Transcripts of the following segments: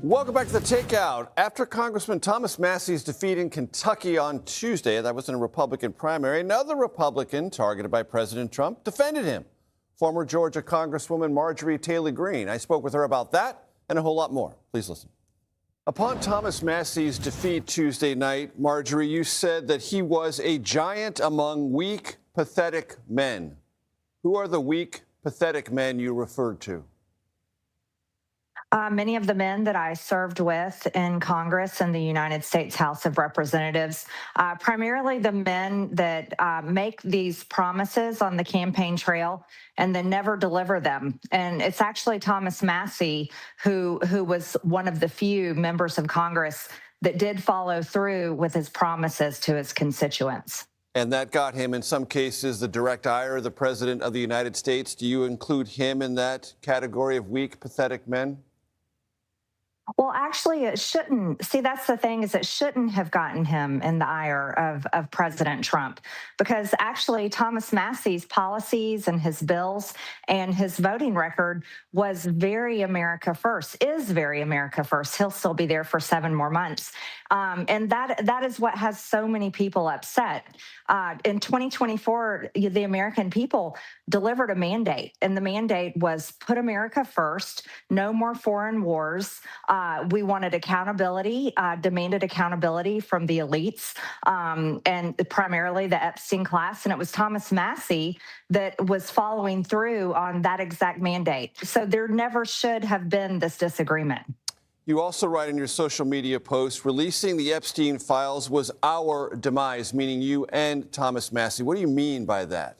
Welcome back to the Takeout. After Congressman Thomas Massie's defeat in Kentucky on Tuesday, that was in a Republican primary, another Republican targeted by President Trump defended him. Former Georgia Congresswoman Marjorie Taylor Greene. I spoke with her about that and a whole lot more. Please listen. Upon Thomas Massie's defeat Tuesday night, Marjorie, you said that he was a giant among weak, pathetic men. Who are the weak, pathetic men you referred to? Many of the men that I served with in Congress and the United States House of Representatives, primarily the men that make these promises on the campaign trail and then never deliver them. And it's actually Thomas Massie who was one of the few members of Congress that did follow through with his promises to his constituents. And that got him, in some cases, the direct ire of the President of the United States. Do you include him in that category of weak, pathetic men? Well, actually, it shouldn't. See, that's the thing, is it shouldn't have gotten him in the ire of President Trump, because actually Thomas Massie's policies and his bills and his voting record was very America first, is very America first. He'll still be there for 7 more months. And that is what has so many people upset. In 2024, the American people delivered a mandate, and the mandate was put America first, no more foreign wars. We wanted accountability, demanded accountability from the elites, and primarily the Epstein class. And it was Thomas Massie that was following through on that exact mandate. So there never should have been this disagreement. You also write in your social media post, releasing the Epstein files was our demise, meaning you and Thomas Massie. What do you mean by that?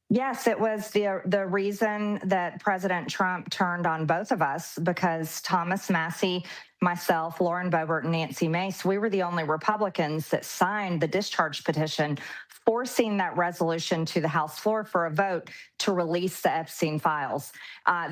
Yes, it was the reason that President Trump turned on both of us, because Thomas Massie, myself, Lauren Boebert, and Nancy Mace, we were the only Republicans that signed the discharge petition forcing that resolution to the House floor for a vote to release the Epstein files.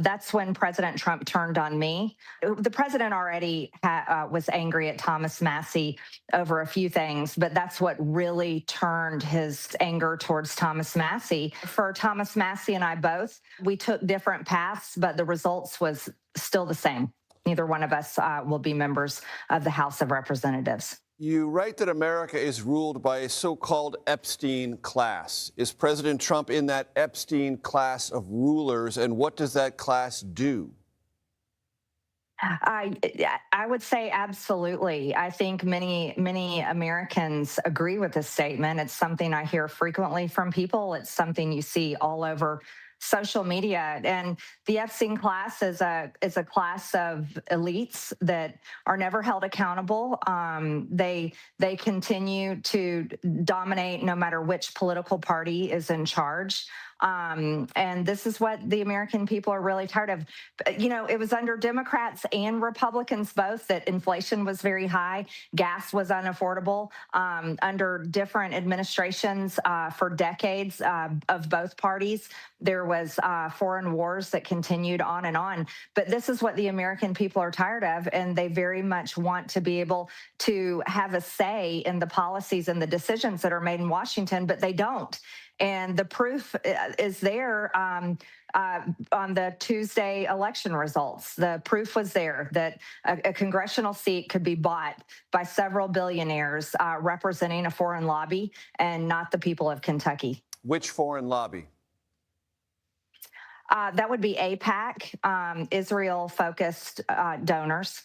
That's when President Trump turned on me. The president already was angry at Thomas Massie over a few things, but that's what really turned his anger towards Thomas Massie. For Thomas Massie and I both, we took different paths, but the results was still the same. Neither one of us will be members of the House of Representatives. You write that America is ruled by a so-called Epstein class. Is President Trump in that Epstein class of rulers, and what does that class do? I would say absolutely. I think many Americans agree with this statement. It's something I hear frequently from people. It's something you see all over social media. And the Epstein class is a class of elites that are never held accountable. They continue to dominate no matter which political party is in charge. And this is what the American people are really tired of. You know, it was under Democrats and Republicans both that inflation was very high, gas was unaffordable. Under different administrations for decades of both parties, there was foreign wars that continued on and on. But this is what the American people are tired of, and they very much want to be able to have a say in the policies and the decisions that are made in Washington, but they don't. And the proof is there on the Tuesday election results. The proof was there that a congressional seat could be bought by several billionaires representing a foreign lobby and not the people of Kentucky. Which foreign lobby? That would be AIPAC, Israel-focused donors.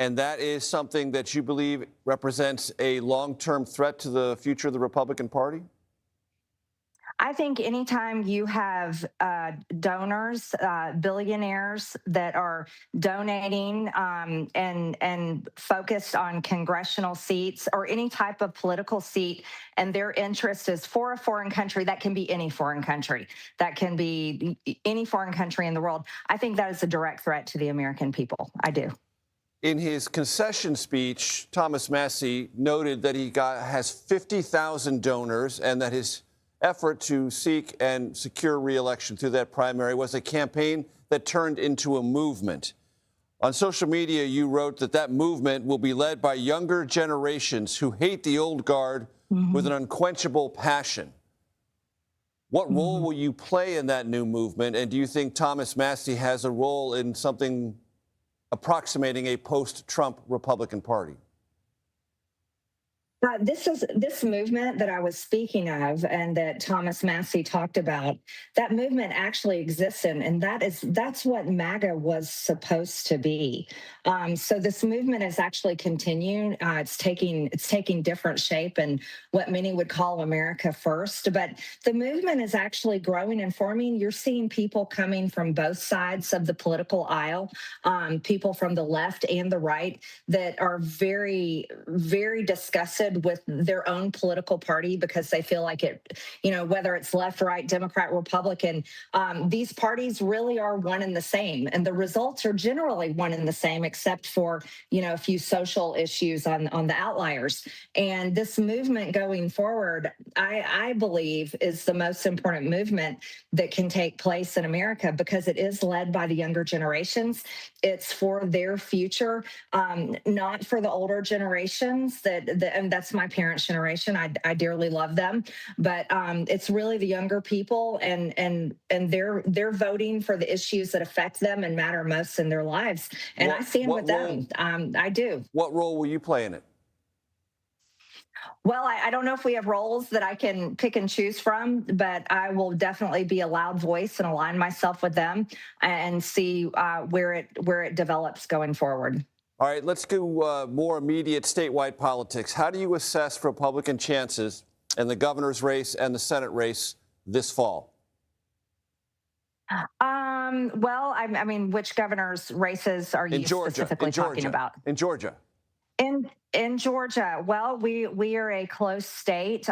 And that is something that you believe represents a long-term threat to the future of the Republican Party? I think anytime you have donors, billionaires that are donating and focused on congressional seats or any type of political seat, and their interest is for a foreign country, that can be any foreign country, that can be any foreign country in the world, I think that is a direct threat to the American people. I do. In his concession speech, Thomas Massie noted that he has 50,000 donors and that his effort to seek and secure re-election through that primary was a campaign that turned into a movement. On social media, you wrote that that movement will be led by younger generations who hate the old guard with an unquenchable passion. What role will you play in that new movement? And do you think Thomas Massie has a role in something approximating a post-Trump Republican Party? This movement that I was speaking of and that Thomas Massie talked about. That movement actually exists, and that's what MAGA was supposed to be. So this movement is actually continuing. It's taking different shape and what many would call America First. But the movement is actually growing and forming. You're seeing people coming from both sides of the political aisle, people from the left and the right that are very, very disgusted with their own political party because they feel like it, whether it's left, right, Democrat, Republican, these parties really are one and the same. And the results are generally one and the same, except for, a few social issues on the outliers. And this movement going forward, I believe, is the most important movement that can take place in America because it is led by the younger generations. It's for their future, not for the older generations and that's my parents' generation. I dearly love them, but it's really the younger people, and they're voting for the issues that affect them and matter most in their lives. And I stand with them. I do. What role will you play in it? Well, I don't know if we have roles that I can pick and choose from, but I will definitely be a loud voice and align myself with them and see where it develops going forward. All right, let's do more immediate statewide politics. How do you assess Republican chances in the governor's race and the Senate race this fall? Well, I mean, which governor's races are you specifically talking about? In Georgia. In Georgia, well, we are a close state.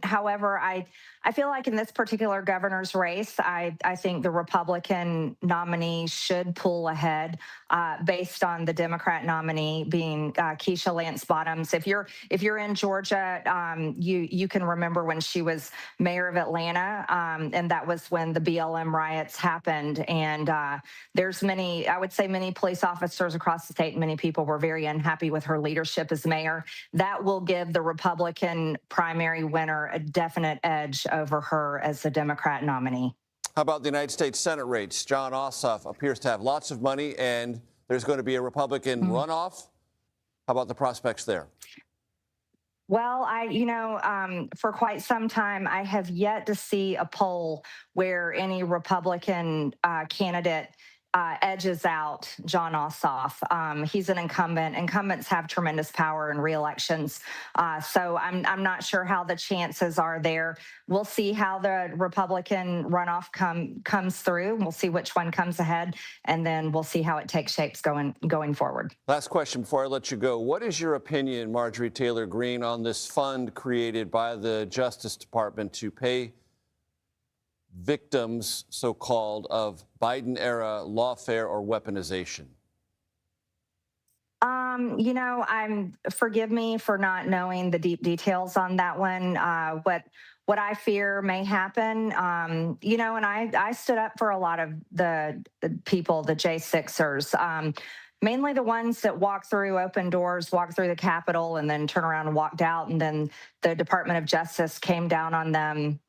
However, I feel like in this particular governor's race, I think the Republican nominee should pull ahead based on the Democrat nominee being Keisha Lance Bottoms. If you're in Georgia, you can remember when she was mayor of Atlanta, and that was when the BLM riots happened. And there's I would say many police officers across the state and many people were very unhappy with her leadership as mayor. That will give the Republican primary winner a definite edge over her as the Democrat nominee. How about the United States Senate race? Jon Ossoff appears to have lots of money, and there's going to be a Republican runoff. How about the prospects there? Well, for quite some time, I have yet to see a poll where any Republican candidate edges out Jon Ossoff. He's an incumbent. Incumbents have tremendous power in re-elections. So I'm not sure how the chances are there. We'll see how the Republican runoff comes through. We'll see which one comes ahead, and then we'll see how it takes shapes going forward. Last question before I let you go. What is your opinion, Marjorie Taylor Greene, on this fund created by the Justice Department to pay victims, so-called, of Biden-era lawfare or weaponization? Forgive me for not knowing the deep details on that one. What I fear may happen, and I stood up for a lot of the people, the J6ers, mainly the ones that walk through open doors, walk through the Capitol, and then turn around and walked out. And then the Department of Justice came down on them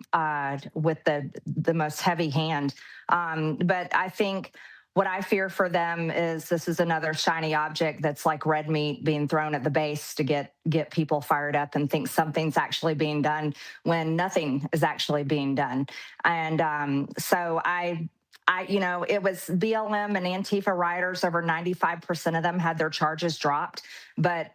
with the most heavy hand. But I think what I fear for them is this is another shiny object that's like red meat being thrown at the base to get people fired up and think something's actually being done when nothing is actually being done. And so it was BLM and Antifa rioters. Over 95% of them had their charges dropped, but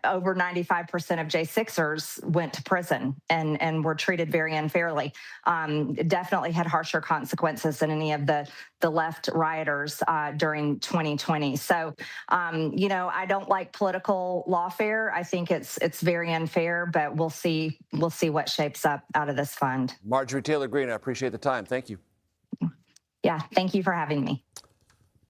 over 95% of J6ers went to prison and were treated very unfairly. Definitely had harsher consequences than any of the left rioters during 2020. So, I don't like political lawfare. I think it's very unfair, but we'll see what shapes up out of this fund. Marjorie Taylor Greene, I appreciate the time. Thank you. Yeah, thank you for having me.